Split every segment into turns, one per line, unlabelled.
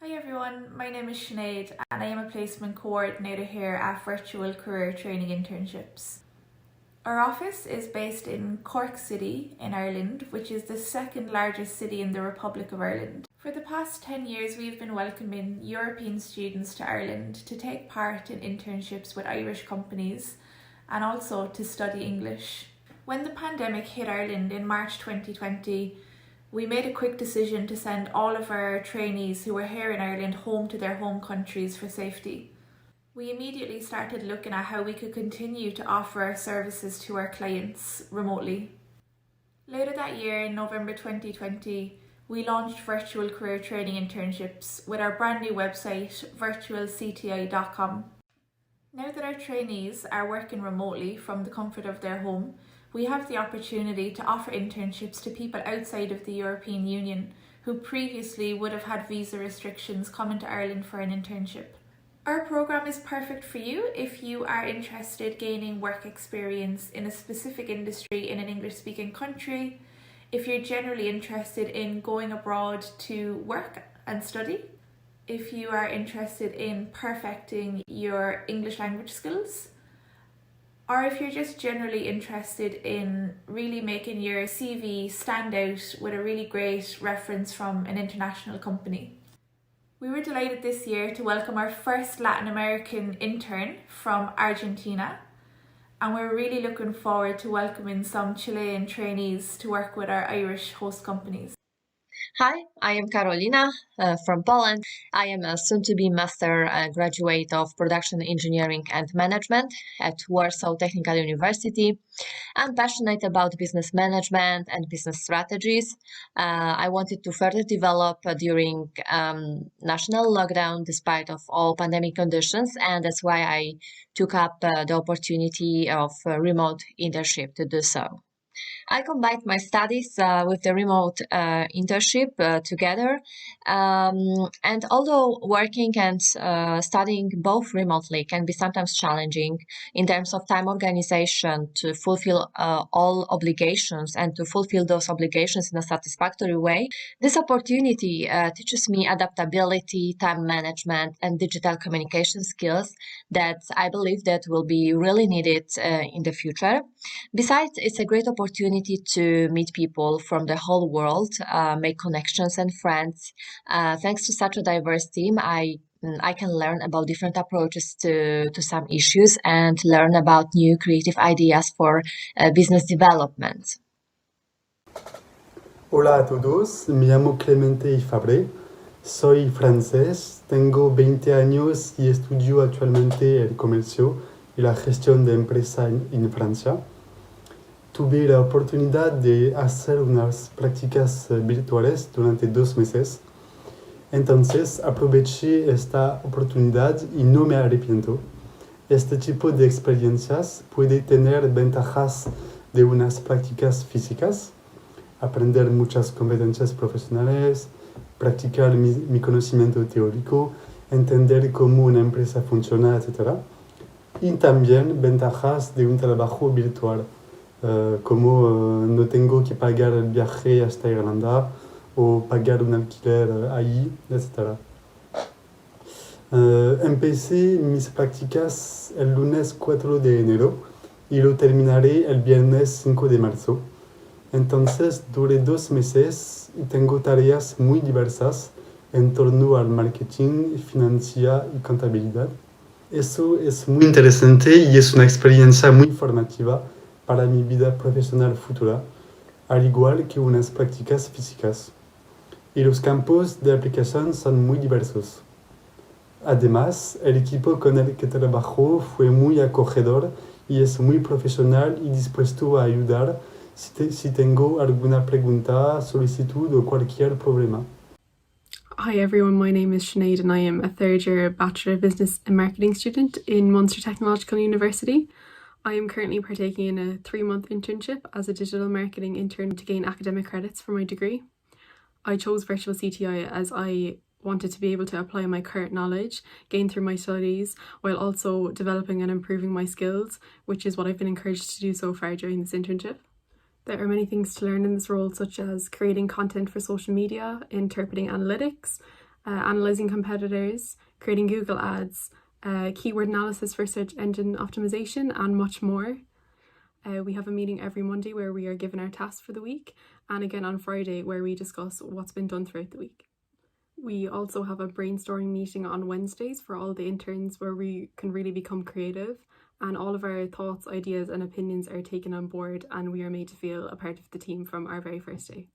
Hi everyone, my name is Sinead and I am a placement coordinator here at Virtual Career Training Internships. Our office is based in Cork City in Ireland, which is the second largest city in the Republic of Ireland. For the past 10 years we've been welcoming European students to Ireland to take part in internships with Irish companies and also to study English. When the pandemic hit Ireland in March 2020, we made a quick decision to send all of our trainees who were here in Ireland home to their home countries for safety. We immediately started looking at how we could continue to offer our services to our clients remotely. Later that year, in November 2020, we launched Virtual Career Training Internships with our brand new website, virtualcti.com. Now that our trainees are working remotely from the comfort of their home, we have the opportunity to offer internships to people outside of the European Union who previously would have had visa restrictions coming to Ireland for an internship. Our programme is perfect for you if you are interested in gaining work experience in a specific industry in an English-speaking country, if you're generally interested in going abroad to work and study, if you are interested in perfecting your English language skills, or if you're just generally interested in really making your CV stand out with a really great reference from an international company. We were delighted this year to welcome our first Latin American intern from Argentina, and we're really looking forward to welcoming some Chilean trainees to work with our Irish host companies.
Hi, I am Carolina from Poland. I am a soon-to-be master graduate of production engineering and management at Warsaw Technical University. I'm passionate about business management and business strategies. I wanted to further develop during national lockdown despite of all pandemic conditions, and that's why I took up the opportunity of remote internship to do so. I combined my studies with the remote internship together. And although working and studying both remotely can be sometimes challenging in terms of time organization to fulfill all obligations and to fulfill those obligations in a satisfactory way, this opportunity teaches me adaptability, time management, and digital communication skills that I believe that will be really needed in the future. Besides, it's a great opportunity to meet people from the whole world, make connections and friends. Thanks to such a diverse team, I can learn about different approaches to some issues and learn about new creative ideas for business development.
Hola a todos, me llamo Clemente Ifabre, soy francés, tengo 20 años y estudio actualmente el comercio y la gestión de empresa en Francia. Tuve la oportunidad de hacer unas prácticas virtuales durante 2 meses. Entonces aproveché esta oportunidad y no me arrepiento. Este tipo de experiencias puede tener ventajas de unas prácticas físicas, aprender muchas competencias profesionales, practicar mi conocimiento teórico, entender cómo una empresa funciona, etc. Y también ventajas de un trabajo virtual. Como no tengo que pagar el viaje hasta Irlanda o pagar un alquiler ahí, etc. Empecé mis prácticas el lunes 4 de enero y lo terminaré el viernes 5 de marzo. Entonces duré 2 meses y tengo tareas muy diversas en torno al marketing, financiera y contabilidad. Eso es muy interesante y es una experiencia muy formativa para mi vida profesional futura, al igual que unas prácticas físicas. Y los campos de aplicación son muy diversos. Además, el equipo con el que trabajo fue muy acogedor y es muy profesional y dispuesto a ayudar si tengo alguna pregunta, solicitud o cualquier problema.
Hi everyone, my name is Sinead and I am a third year Bachelor of Business and Marketing student in Munster Technological University. I am currently partaking in a 3-month internship as a digital marketing intern to gain academic credits for my degree. I chose Virtual CTI as I wanted to be able to apply my current knowledge gained through my studies while also developing and improving my skills, which is what I've been encouraged to do so far during this internship. There are many things to learn in this role, such as creating content for social media, interpreting analytics, analysing competitors, creating Google ads, keyword analysis for search engine optimization, and much more. We have a meeting every Monday where we are given our tasks for the week, and again on Friday where we discuss what's been done throughout the week. We also have a brainstorming meeting on Wednesdays for all the interns where we can really become creative, and all of our thoughts, ideas and opinions are taken on board, and we are made to feel a part of the team from our very first day.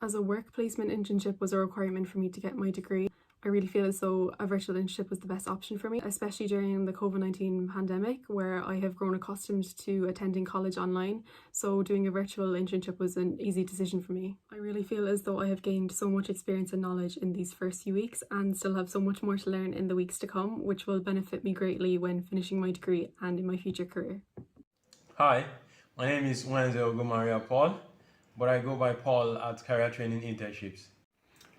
As a work placement internship was a requirement for me to get my degree, I really feel as though a virtual internship was the best option for me, especially during the COVID-19 pandemic, where I have grown accustomed to attending college online, so doing a virtual internship was an easy decision for me. I really feel as though I have gained so much experience and knowledge in these first few weeks and still have so much more to learn in the weeks to come, which will benefit me greatly when finishing my degree and in my future career.
Hi, my name is Wenzel Gomaria Paul, but I go by Paul at Career Training Internships.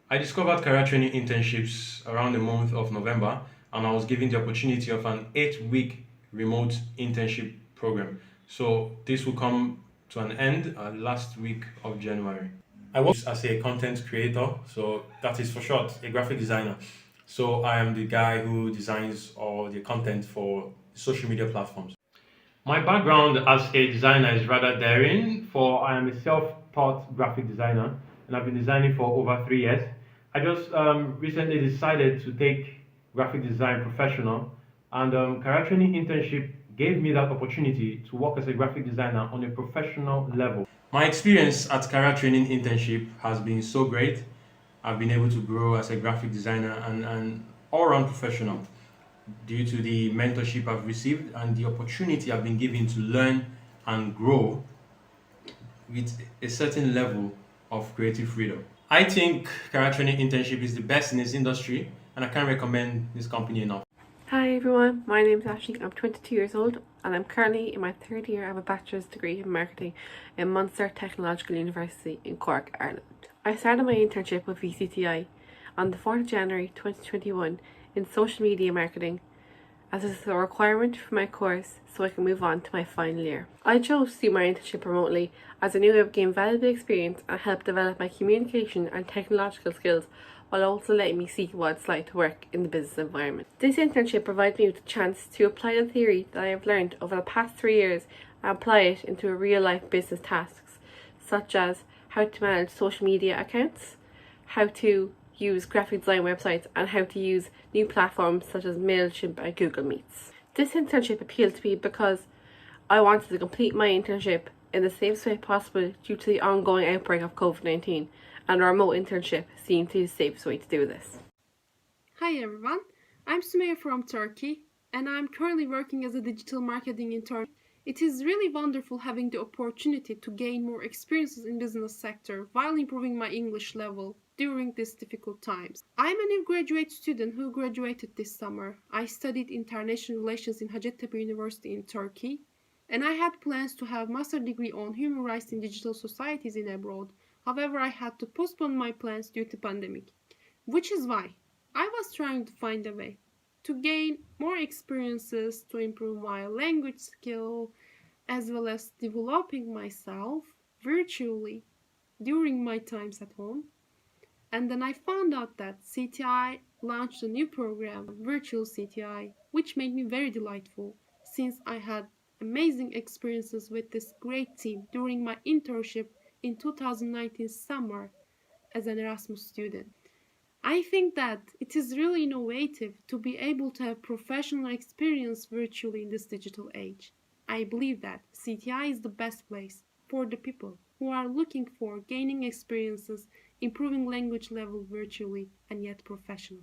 I discovered Career Training Internships around the month of November, and I was given the opportunity of an 8-week remote internship program. So this will come to an end last week of January. I work as a content creator, so that is for short, a graphic designer. So I am the guy who designs all the content for social media platforms. My background as a designer is rather daring, for I am a self-taught graphic designer and I've been designing for over 3 years. I just recently decided to take graphic design professional, and Career Training Internship gave me that opportunity to work as a graphic designer on a professional level. My experience at Career Training Internship has been so great. I've been able to grow as a graphic designer and all-round professional due to the mentorship I've received and the opportunity I've been given to learn and grow with a certain level of creative freedom. I think Career Training Internship is the best in its industry, and I can't recommend this company enough.
Hi everyone, my name is Ashley. I'm 22 years old and I'm currently in my 3rd year of a bachelor's degree in marketing in Munster Technological University in Cork, Ireland. I started my internship with VCTI on the 4th of January 2021 in social media marketing, as it is a requirement for my course so I can move on to my final year. I chose to do my internship remotely as I knew I would gain valuable experience and help develop my communication and technological skills, while also letting me see what it's like to work in the business environment. This internship provides me with a chance to apply the theory that I have learned over the past 3 years and apply it into real life business tasks, such as how to manage social media accounts, how to use graphic design websites, and how to use new platforms such as MailChimp and Google Meets. This internship appealed to me because I wanted to complete my internship in the safest way possible due to the ongoing outbreak of COVID-19, and a remote internship seemed to be the safest way to do this.
Hi everyone, I'm Sumaya from Turkey and I'm currently working as a digital marketing intern. It is really wonderful having the opportunity to gain more experiences in business sector while improving my English level during these difficult times. I'm a new graduate student who graduated this summer. I studied international relations in Hacettepe University in Turkey, and I had plans to have master degree on human rights in digital societies in abroad. However, I had to postpone my plans due to pandemic, which is why I was trying to find a way to gain more experiences to improve my language skill as well as developing myself virtually during my times at home. And then I found out that CTI launched a new program, Virtual CTI, which made me very delightful since I had amazing experiences with this great team during my internship in 2019 summer as an Erasmus student. I think that it is really innovative to be able to have professional experience virtually in this digital age. I believe that CTI is the best place for the people who are looking for gaining experiences, improving language level virtually and yet professional.